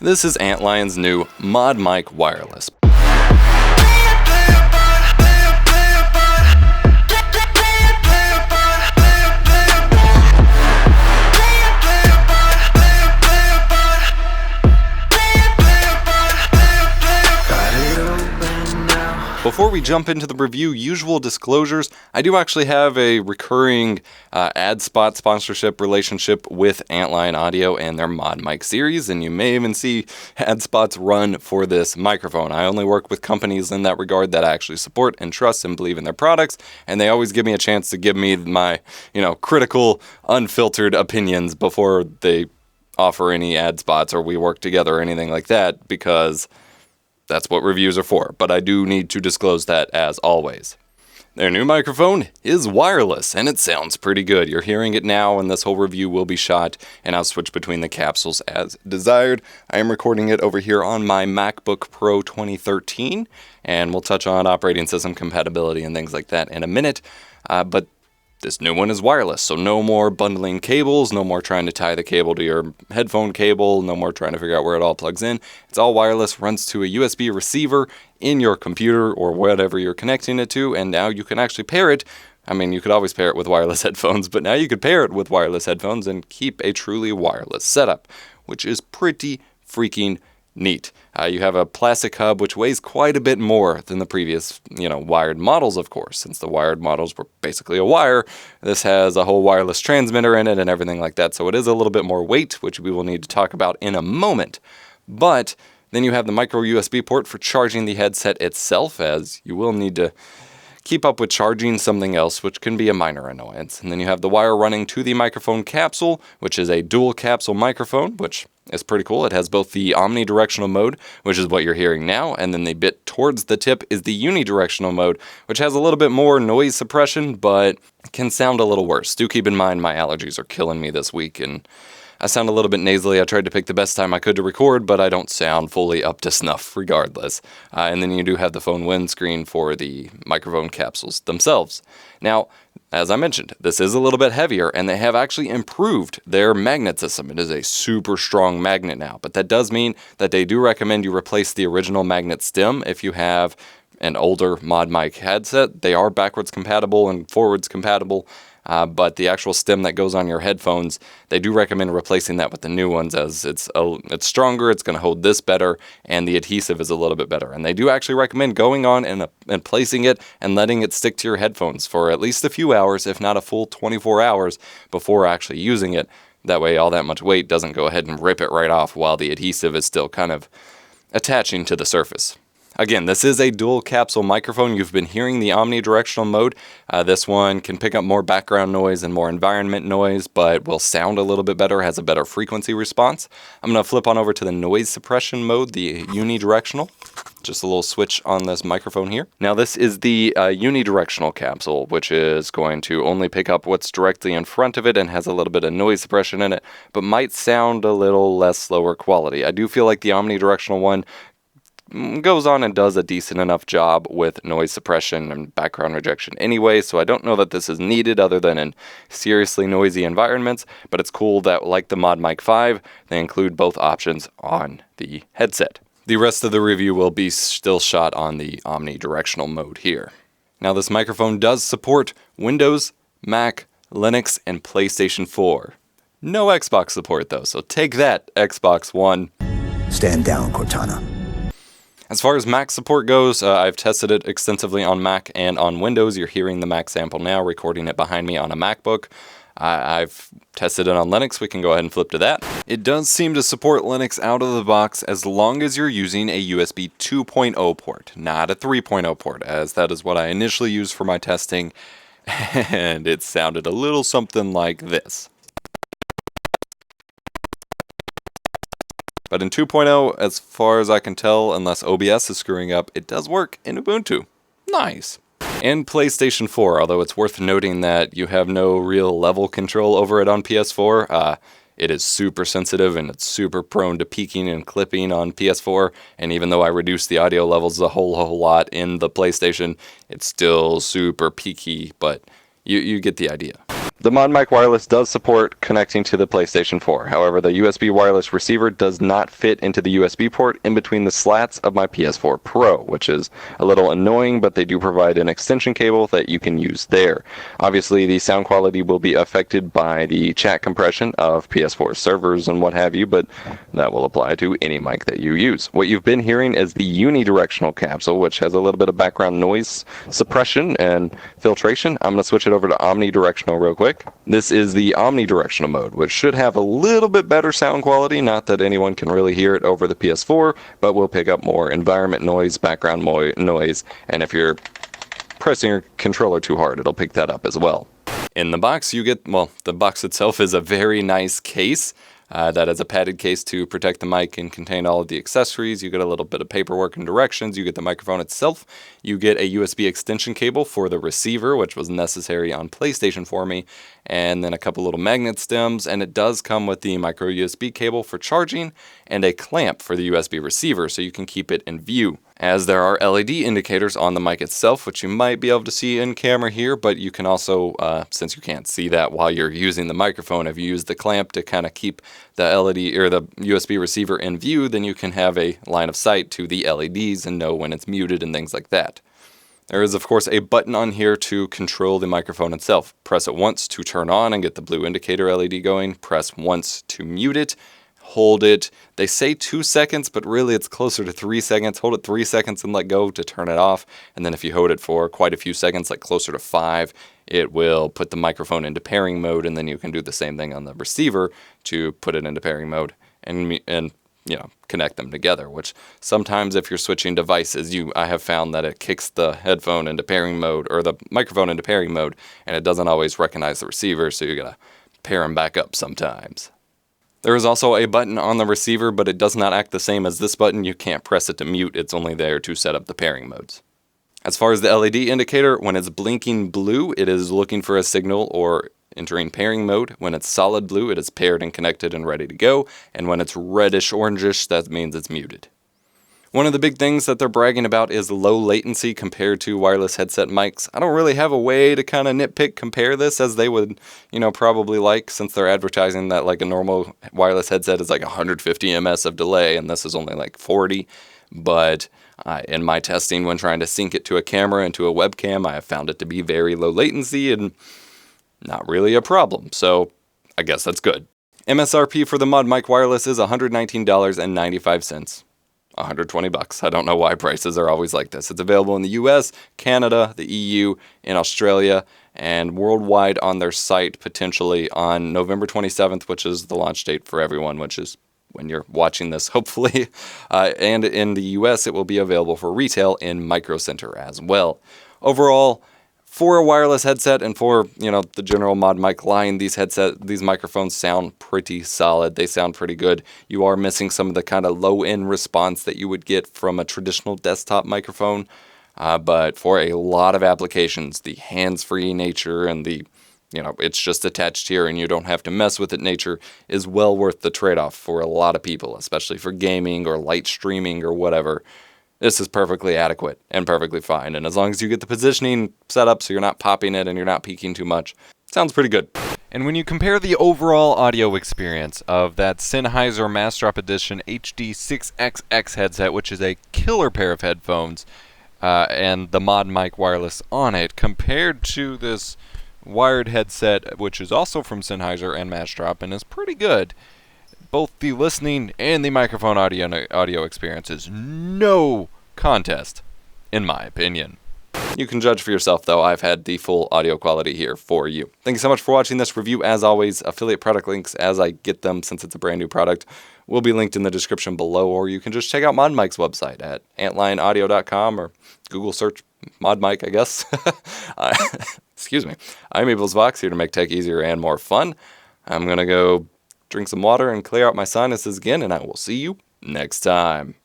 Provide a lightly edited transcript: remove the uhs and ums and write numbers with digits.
This is Antlion's new Mod Mic Wireless. Before we jump into the review, usual disclosures, I do actually have a recurring ad spot sponsorship relationship with Antlion Audio and their Mod Mic series, and you may even see ad spots run for this microphone. I only work with companies in that regard that I actually support and trust and believe in their products, and they always give me a chance to give me my, critical, unfiltered opinions before they offer any ad spots or we work together or anything like that, because that's what reviews are for, but I do need to disclose that as always. Their new microphone is wireless, and it sounds pretty good. You're hearing it now, and this whole review will be shot, and I'll switch between the capsules as desired. I am recording it over here on my MacBook Pro 2013, and we'll touch on operating system compatibility and things like that in a minute, but this new one is wireless, so no more bundling cables, no more trying to tie the cable to your headphone cable, no more trying to figure out where it all plugs in. It's all wireless, runs to a USB receiver in your computer or whatever you're connecting it to, and now you can actually pair it. I mean, you could always pair it with wireless headphones, but now you could pair it with wireless headphones and keep a truly wireless setup, which is pretty freaking neat. You have a plastic hub which weighs quite a bit more than the previous, wired models, of course. Since the wired models were basically a wire, this has a whole wireless transmitter in it and everything like that. So it is a little bit more weight, which we will need to talk about in a moment. But then you have the micro USB port for charging the headset itself, as you will need to keep up with charging something else, which can be a minor annoyance. And then you have the wire running to the microphone capsule, which is a dual capsule microphone, which is pretty cool. It has both the omnidirectional mode, which is what you're hearing now, and then the bit towards the tip is the unidirectional mode, which has a little bit more noise suppression, but can sound a little worse. Do keep in mind my allergies are killing me this week, and I sound a little bit nasally. I tried to pick the best time I could to record, but I don't sound fully up to snuff regardless. And then you do have the phone windscreen for the microphone capsules themselves. Now, as I mentioned, this is a little bit heavier, and they have actually improved their magnet system. It is a super strong magnet now, but that does mean that they do recommend you replace the original magnet stem if you have an older Mod Mic headset. They are backwards compatible and forwards compatible, but the actual stem that goes on your headphones, they do recommend replacing that with the new ones, as it's stronger, it's going to hold this better, and the adhesive is a little bit better. And they do actually recommend going on and placing it and letting it stick to your headphones for at least a few hours, if not a full 24 hours, before actually using it. That way all that much weight doesn't go ahead and rip it right off while the adhesive is still kind of attaching to the surface. Again, this is a dual capsule microphone. You've been hearing the omnidirectional mode. This one can pick up more background noise and more environment noise, but will sound a little bit better, has a better frequency response. I'm going to flip on over to the noise suppression mode, the unidirectional. Just a little switch on this microphone here. Now this is the unidirectional capsule, which is going to only pick up what's directly in front of it and has a little bit of noise suppression in it, but might sound a little less lower quality. I do feel like the omnidirectional one goes on and does a decent enough job with noise suppression and background rejection anyway, so I don't know that this is needed other than in seriously noisy environments, but it's cool that, like the Mod Mic 5, they include both options on the headset. The rest of the review will be still shot on the omnidirectional mode here. Now this microphone does support Windows, Mac, Linux, and PlayStation 4. No Xbox support though, so take that, Xbox One. Stand down, Cortana. As far as Mac support goes, I've tested it extensively on Mac and on Windows. You're hearing the Mac sample now, recording it behind me on a MacBook. I've tested it on Linux. We can go ahead and flip to that. It does seem to support Linux out of the box as long as you're using a USB 2.0 port, not a 3.0 port, as that is what I initially used for my testing, and it sounded a little something like this. But in 2.0, as far as I can tell, unless OBS is screwing up, it does work in Ubuntu. Nice. And PlayStation 4, although it's worth noting that you have no real level control over it on PS4. It is super sensitive and it's super prone to peaking and clipping on PS4. And even though I reduced the audio levels a whole lot in the PlayStation, it's still super peaky, but you get the idea. The ModMic Wireless does support connecting to the PlayStation 4. However, the USB wireless receiver does not fit into the USB port in between the slats of my PS4 Pro, which is a little annoying, but they do provide an extension cable that you can use there. Obviously, the sound quality will be affected by the chat compression of PS4 servers and what have you, but that will apply to any mic that you use. What you've been hearing is the unidirectional capsule, which has a little bit of background noise suppression and filtration. I'm going to switch it over to omnidirectional real quick. This is the omnidirectional mode, which should have a little bit better sound quality. Not that anyone can really hear it over the PS4, but will pick up more environment noise, background noise, and if you're pressing your controller too hard, it'll pick that up as well. In the box, you get, well, the box itself is a very nice case. That is a padded case to protect the mic and contain all of the accessories. You get a little bit of paperwork and directions. You get the microphone itself. You get a USB extension cable for the receiver, which was necessary on PlayStation for me, and then a couple little magnet stems, and it does come with the micro USB cable for charging and a clamp for the USB receiver so you can keep it in view. As there are LED indicators on the mic itself, which you might be able to see in camera here, but you can also, since you can't see that while you're using the microphone, if you use the clamp to kind of keep the LED or the USB receiver in view, then you can have a line of sight to the LEDs and know when it's muted and things like that. There is, of course, a button on here to control the microphone itself. Press it once to turn on and get the blue indicator LED going. Press once to mute it. Hold it. They say 2 seconds, but really it's closer to 3 seconds. Hold it 3 seconds and let go to turn it off. And then if you hold it for quite a few seconds, like closer to 5, it will put the microphone into pairing mode, and then you can do the same thing on the receiver to put it into pairing mode and connect them together, which sometimes if you're switching devices, I have found that it kicks the headphone into pairing mode or the microphone into pairing mode, and it doesn't always recognize the receiver, so you gotta pair them back up sometimes. There is also a button on the receiver, but it does not act the same as this button. You can't press it to mute. It's only there to set up the pairing modes. As far as the LED indicator, when it's blinking blue, it is looking for a signal or entering pairing mode. When it's solid blue, it is paired and connected and ready to go. And when it's reddish orangish, that means it's muted. One of the big things that they're bragging about is low latency compared to wireless headset mics. I don't really have a way to kind of compare this as they would, probably like, since they're advertising that like a normal wireless headset is like 150 ms of delay, and this is only like 40. But in my testing when trying to sync it to a camera and to a webcam, I have found it to be very low latency and not really a problem. So I guess that's good. MSRP for the ModMic Wireless is $119.95. $120. I don't know why prices are always like this. It's available in the US, Canada, the EU, in Australia, and worldwide on their site potentially on November 27th, which is the launch date for everyone, which is when you're watching this, hopefully. And in the US, it will be available for retail in Micro Center as well. Overall, for a wireless headset and for, the general ModMic line, these microphones sound pretty solid. They sound pretty good. You are missing some of the kind of low-end response that you would get from a traditional desktop microphone. But for a lot of applications, the hands-free nature and the, it's just attached here and you don't have to mess with it nature is well worth the trade-off for a lot of people, especially for gaming or light streaming or whatever. This is perfectly adequate and perfectly fine. And as long as you get the positioning set up so you're not popping it and you're not peaking too much, it sounds pretty good. And when you compare the overall audio experience of that Sennheiser Massdrop Edition HD6XX headset, which is a killer pair of headphones, and the ModMic Wireless on it, compared to this wired headset, which is also from Sennheiser and Massdrop and is pretty good, both the listening and the microphone audio experience is no contest, in my opinion. You can judge for yourself, though. I've had the full audio quality here for you. Thank you so much for watching this review. As always, affiliate product links as I get them, since it's a brand new product, will be linked in the description below, or you can just check out ModMic's website at antlineaudio.com or Google search ModMic, I guess. Excuse me. I'm AblesVox, here to make tech easier and more fun. I'm going to go drink some water and clear out my sinuses again, and I will see you next time.